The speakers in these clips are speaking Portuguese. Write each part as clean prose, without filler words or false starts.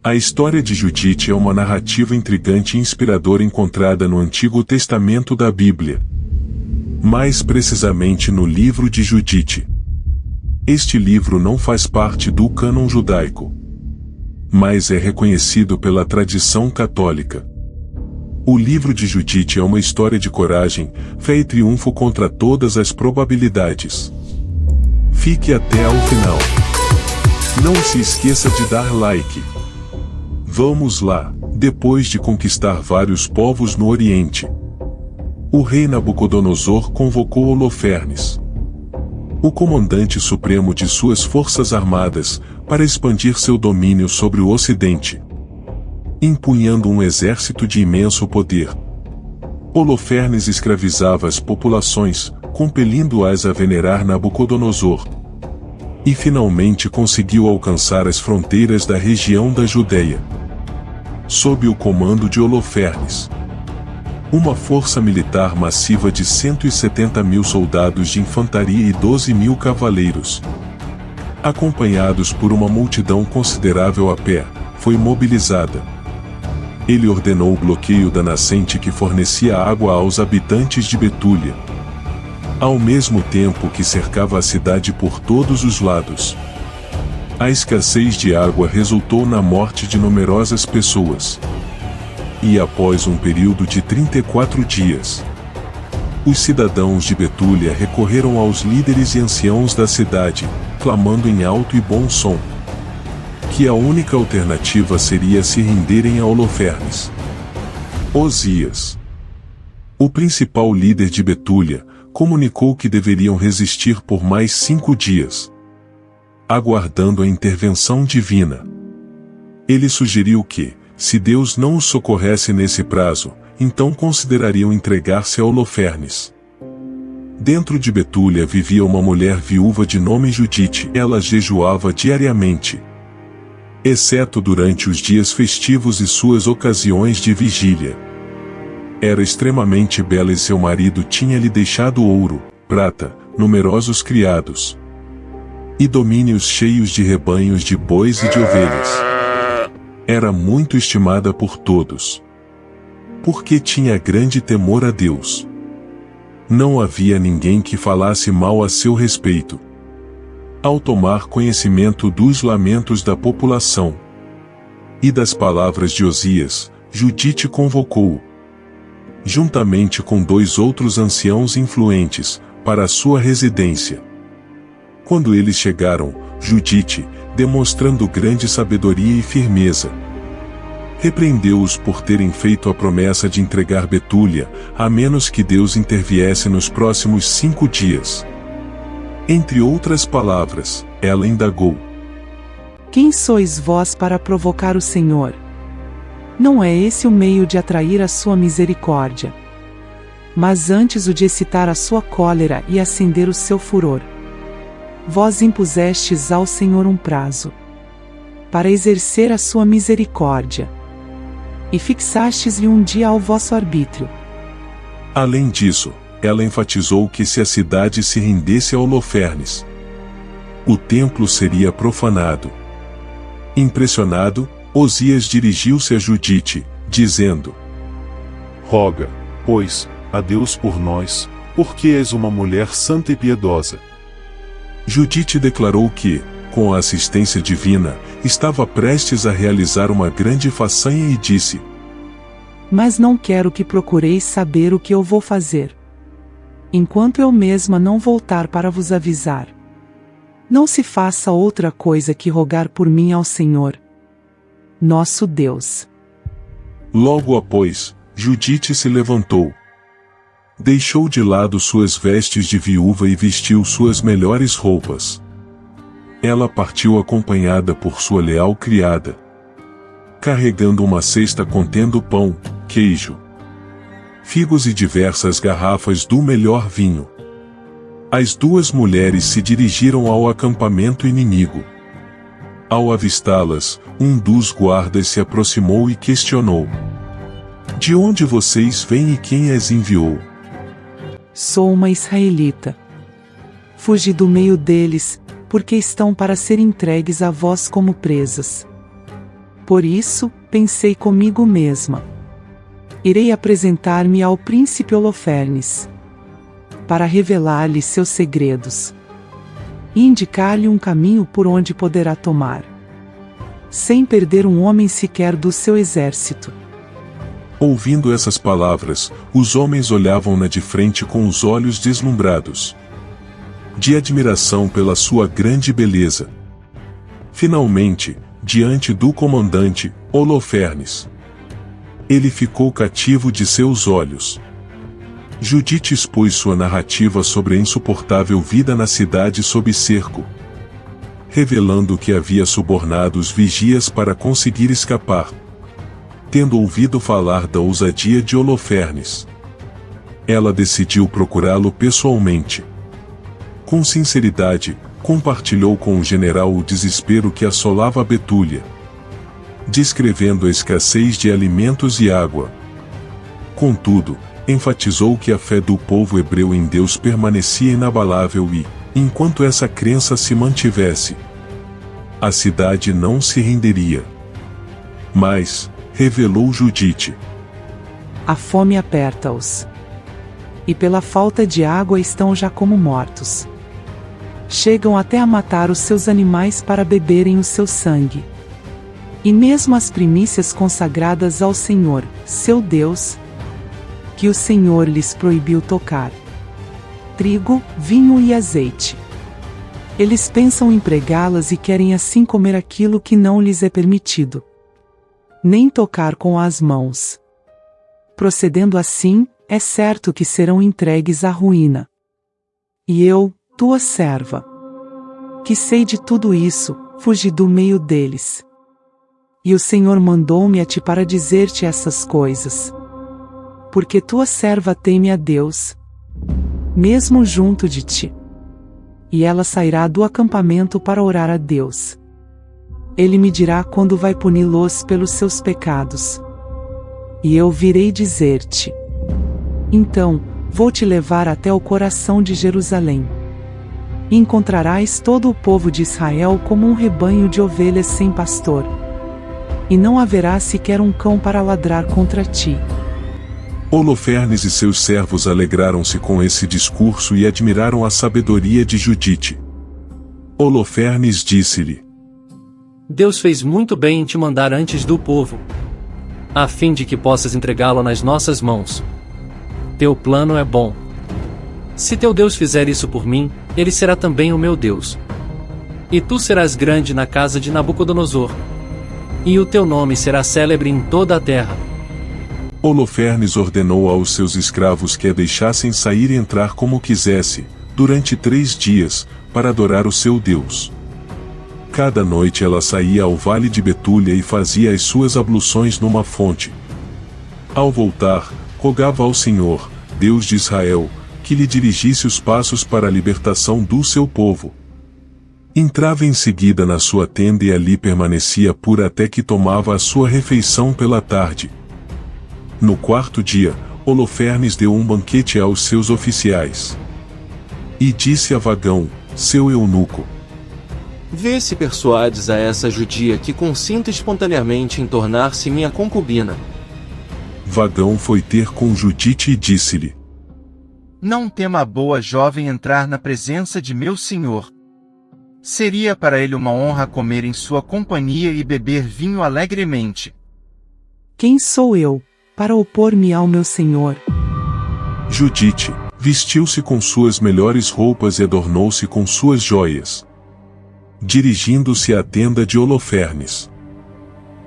A história de Judite é uma narrativa intrigante e inspiradora encontrada no Antigo Testamento da Bíblia. Mais precisamente no livro de Judite. Este livro não faz parte do cânon judaico, mas é reconhecido pela tradição católica. O livro de Judite é uma história de coragem, fé e triunfo contra todas as probabilidades. Fique até ao final. Não se esqueça de dar like. Vamos lá. Depois de conquistar vários povos no Oriente, o rei Nabucodonosor convocou Holofernes, o comandante supremo de suas forças armadas, para expandir seu domínio sobre o Ocidente, empunhando um exército de imenso poder. Holofernes escravizava as populações, compelindo-as a venerar Nabucodonosor, e finalmente conseguiu alcançar as fronteiras da região da Judeia. Sob o comando de Holofernes, uma força militar massiva de 170 mil soldados de infantaria e 12 mil cavaleiros, acompanhados por uma multidão considerável a pé, foi mobilizada. Ele ordenou o bloqueio da nascente que fornecia água aos habitantes de Betúlia, ao mesmo tempo que cercava a cidade por todos os lados. A escassez de água resultou na morte de numerosas pessoas. E após um período de 34 dias, os cidadãos de Betúlia recorreram aos líderes e anciãos da cidade, clamando em alto e bom som que a única alternativa seria se renderem a Holofernes. Osias, o principal líder de Betúlia, comunicou que deveriam resistir por mais 5 dias, aguardando a intervenção divina. Ele sugeriu que, se Deus não os socorresse nesse prazo, então considerariam entregar-se a Holofernes. Dentro de Betúlia vivia uma mulher viúva de nome Judite. Ela jejuava diariamente, exceto durante os dias festivos e suas ocasiões de vigília. Era extremamente bela e seu marido tinha lhe deixado ouro, prata, numerosos criados e domínios cheios de rebanhos de bois e de ovelhas. Era muito estimada por todos, porque tinha grande temor a Deus. Não havia ninguém que falasse mal a seu respeito. Ao tomar conhecimento dos lamentos da população e das palavras de Osias, Judite convocou-o, juntamente com 2 outros anciãos influentes, para a sua residência. Quando eles chegaram, Judite, demonstrando grande sabedoria e firmeza, repreendeu-os por terem feito a promessa de entregar Betúlia, a menos que Deus interviesse nos próximos 5 dias. Entre outras palavras, ela indagou: Quem sois vós para provocar o Senhor? Não é esse o meio de atrair a sua misericórdia, mas antes o de excitar a sua cólera e acender o seu furor. Vós impusestes ao Senhor um prazo para exercer a sua misericórdia, e fixastes-lhe um dia ao vosso arbítrio. Além disso, ela enfatizou que se a cidade se rendesse a Holofernes, o templo seria profanado. Impressionado, Osias dirigiu-se a Judite, dizendo: Roga, pois, a Deus por nós, porque és uma mulher santa e piedosa. Judite declarou que, com a assistência divina, estava prestes a realizar uma grande façanha e disse: Mas não quero que procureis saber o que eu vou fazer, enquanto eu mesma não voltar para vos avisar. Não se faça outra coisa que rogar por mim ao Senhor, nosso Deus. Logo após, Judite se levantou, deixou de lado suas vestes de viúva e vestiu suas melhores roupas. Ela partiu acompanhada por sua leal criada, carregando uma cesta contendo pão, queijo, figos e diversas garrafas do melhor vinho. As 2 mulheres se dirigiram ao acampamento inimigo. Ao avistá-las, um dos guardas se aproximou e questionou: De onde vocês vêm e quem as enviou? Sou uma israelita. Fugi do meio deles, porque estão para ser entregues a vós como presas. Por isso, pensei comigo mesma: irei apresentar-me ao príncipe Holofernes, para revelar-lhe seus segredos e indicar-lhe um caminho por onde poderá tomar, sem perder um homem sequer do seu exército. Ouvindo essas palavras, os homens olhavam-na de frente com os olhos deslumbrados de admiração pela sua grande beleza. Finalmente, diante do comandante, Holofernes, ele ficou cativo de seus olhos. Judite expôs sua narrativa sobre a insuportável vida na cidade sob cerco, revelando que havia subornado os vigias para conseguir escapar, tendo ouvido falar da ousadia de Holofernes. Ela decidiu procurá-lo pessoalmente. Com sinceridade, compartilhou com o general o desespero que assolava a Betúlia, descrevendo a escassez de alimentos e água. Contudo, enfatizou que a fé do povo hebreu em Deus permanecia inabalável e, enquanto essa crença se mantivesse, a cidade não se renderia. Mas, revelou Judite, a fome aperta-os, e pela falta de água estão já como mortos. Chegam até a matar os seus animais para beberem o seu sangue. E mesmo as primícias consagradas ao Senhor, seu Deus, que o Senhor lhes proibiu tocar: trigo, vinho e azeite. Eles pensam empregá-las e querem assim comer aquilo que não lhes é permitido, nem tocar com as mãos. Procedendo assim, é certo que serão entregues à ruína. E eu, tua serva, que sei de tudo isso, fugi do meio deles. E o Senhor mandou-me a ti para dizer-te essas coisas, porque tua serva teme a Deus, mesmo junto de ti. E ela sairá do acampamento para orar a Deus. Ele me dirá quando vai puni-los pelos seus pecados. E eu virei dizer-te: então, vou te levar até o coração de Jerusalém. E encontrarás todo o povo de Israel como um rebanho de ovelhas sem pastor. E não haverá sequer um cão para ladrar contra ti. Holofernes e seus servos alegraram-se com esse discurso e admiraram a sabedoria de Judite. Holofernes disse-lhe: Deus fez muito bem em te mandar antes do povo, a fim de que possas entregá-lo nas nossas mãos. Teu plano é bom. Se teu Deus fizer isso por mim, ele será também o meu Deus. E tu serás grande na casa de Nabucodonosor. E o teu nome será célebre em toda a terra. Holofernes ordenou aos seus escravos que a deixassem sair e entrar como quisesse, durante 3 dias, para adorar o seu Deus. Cada noite ela saía ao vale de Betúlia e fazia as suas abluções numa fonte. Ao voltar, rogava ao Senhor, Deus de Israel, que lhe dirigisse os passos para a libertação do seu povo. Entrava em seguida na sua tenda e ali permanecia pura até que tomava a sua refeição pela tarde. No 4º dia, Holofernes deu um banquete aos seus oficiais. E disse a Vagão, seu eunuco: Vê se persuades a essa judia que consinta espontaneamente em tornar-se minha concubina. Vagão foi ter com Judite e disse-lhe: Não tema a boa jovem entrar na presença de meu senhor. Seria para ele uma honra comer em sua companhia e beber vinho alegremente. Quem sou eu, para opor-me ao meu senhor? Judite vestiu-se com suas melhores roupas e adornou-se com suas joias, dirigindo-se à tenda de Holofernes.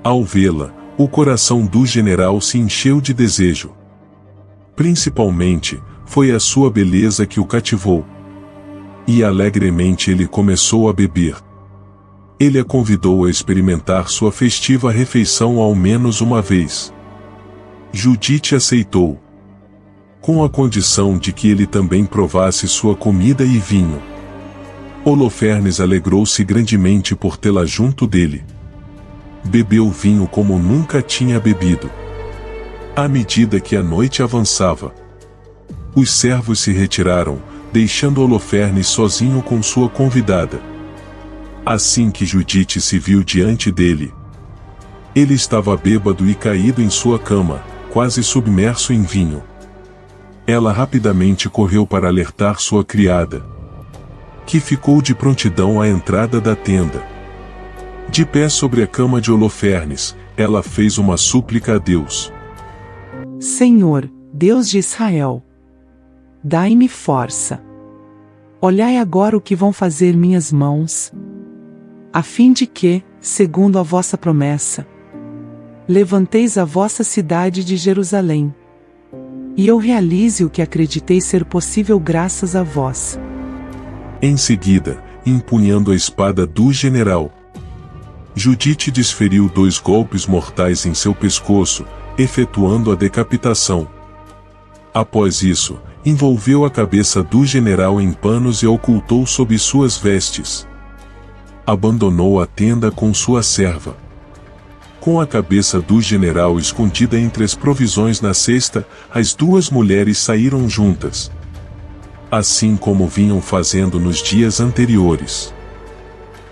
Ao vê-la, o coração do general se encheu de desejo. Principalmente, foi a sua beleza que o cativou. E alegremente ele começou a beber. Ele a convidou a experimentar sua festiva refeição ao menos uma vez. Judite aceitou, com a condição de que ele também provasse sua comida e vinho. Holofernes alegrou-se grandemente por tê-la junto dele. Bebeu vinho como nunca tinha bebido. À medida que a noite avançava, os servos se retiraram, deixando Holofernes sozinho com sua convidada. Assim que Judite se viu diante dele, Ele estava bêbado e caído em sua cama, quase submerso em vinho. Ela rapidamente correu para alertar sua criada, que ficou de prontidão à entrada da tenda. De pé sobre a cama de Holofernes, ela fez uma súplica a Deus. Senhor, Deus de Israel, dai-me força. Olhai agora o que vão fazer minhas mãos, a fim de que, segundo a vossa promessa, levanteis a vossa cidade de Jerusalém, e eu realize o que acreditei ser possível graças a vós. Em seguida, empunhando a espada do general, Judite desferiu 2 golpes mortais em seu pescoço, efetuando a decapitação. Após isso, envolveu a cabeça do general em panos e a ocultou sob suas vestes. Abandonou a tenda com sua serva. Com a cabeça do general escondida entre as provisões na cesta, as 2 mulheres saíram juntas, assim como vinham fazendo nos dias anteriores.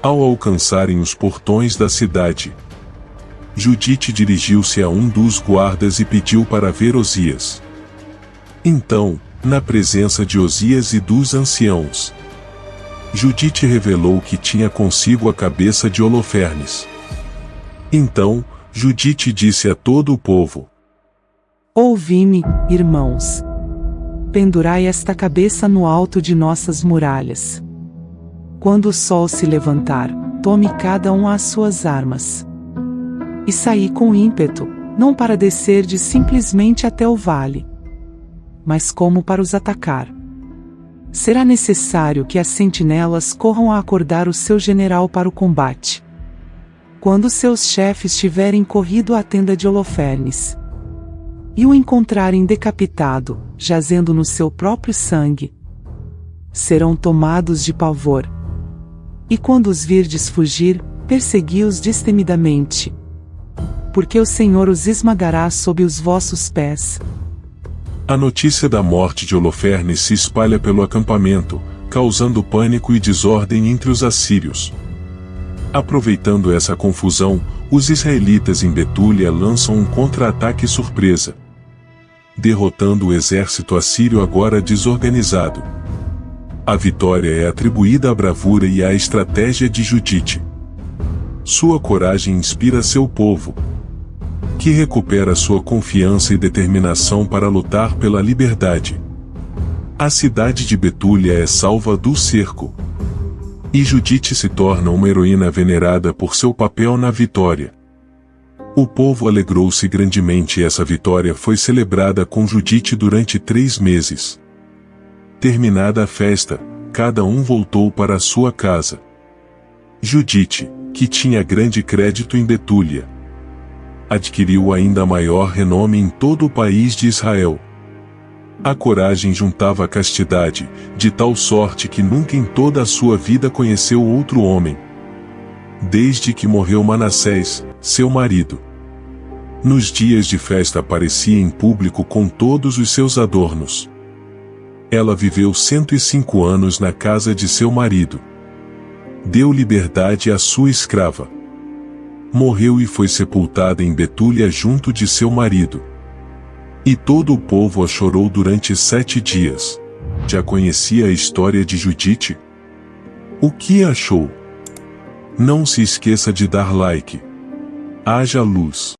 Ao alcançarem os portões da cidade, Judite dirigiu-se a um dos guardas e pediu para ver Osias. Então, na presença de Osias e dos anciãos, Judite revelou que tinha consigo a cabeça de Holofernes. Então, Judite disse a todo o povo: Ouvi-me, irmãos. Pendurai esta cabeça no alto de nossas muralhas. Quando o sol se levantar, tome cada um as suas armas. E saí com ímpeto, não para descerdes simplesmente até o vale, mas como para os atacar. Será necessário que as sentinelas corram a acordar o seu general para o combate. Quando seus chefes tiverem corrido à tenda de Holofernes e o encontrarem decapitado, jazendo no seu próprio sangue, serão tomados de pavor. E quando os virdes fugir, persegui-os destemidamente, porque o Senhor os esmagará sob os vossos pés. A notícia da morte de Holofernes se espalha pelo acampamento, causando pânico e desordem entre os assírios. Aproveitando essa confusão, os israelitas em Betúlia lançam um contra-ataque surpresa, derrotando o exército assírio agora desorganizado. A vitória é atribuída à bravura e à estratégia de Judite. Sua coragem inspira seu povo, que recupera sua confiança e determinação para lutar pela liberdade. A cidade de Betúlia é salva do cerco, e Judite se torna uma heroína venerada por seu papel na vitória. O povo alegrou-se grandemente e essa vitória foi celebrada com Judite durante 3 meses. Terminada a festa, cada um voltou para a sua casa. Judite, que tinha grande crédito em Betúlia, adquiriu ainda maior renome em todo o país de Israel. A coragem juntava a castidade, de tal sorte que nunca em toda a sua vida conheceu outro homem, desde que morreu Manassés, seu marido. Nos dias de festa aparecia em público com todos os seus adornos. Ela viveu 105 anos na casa de seu marido. Deu liberdade à sua escrava. Morreu e foi sepultada em Betúlia junto de seu marido. E todo o povo a chorou durante 7 dias. Já conhecia a história de Judite? O que achou? Não se esqueça de dar like. Haja luz.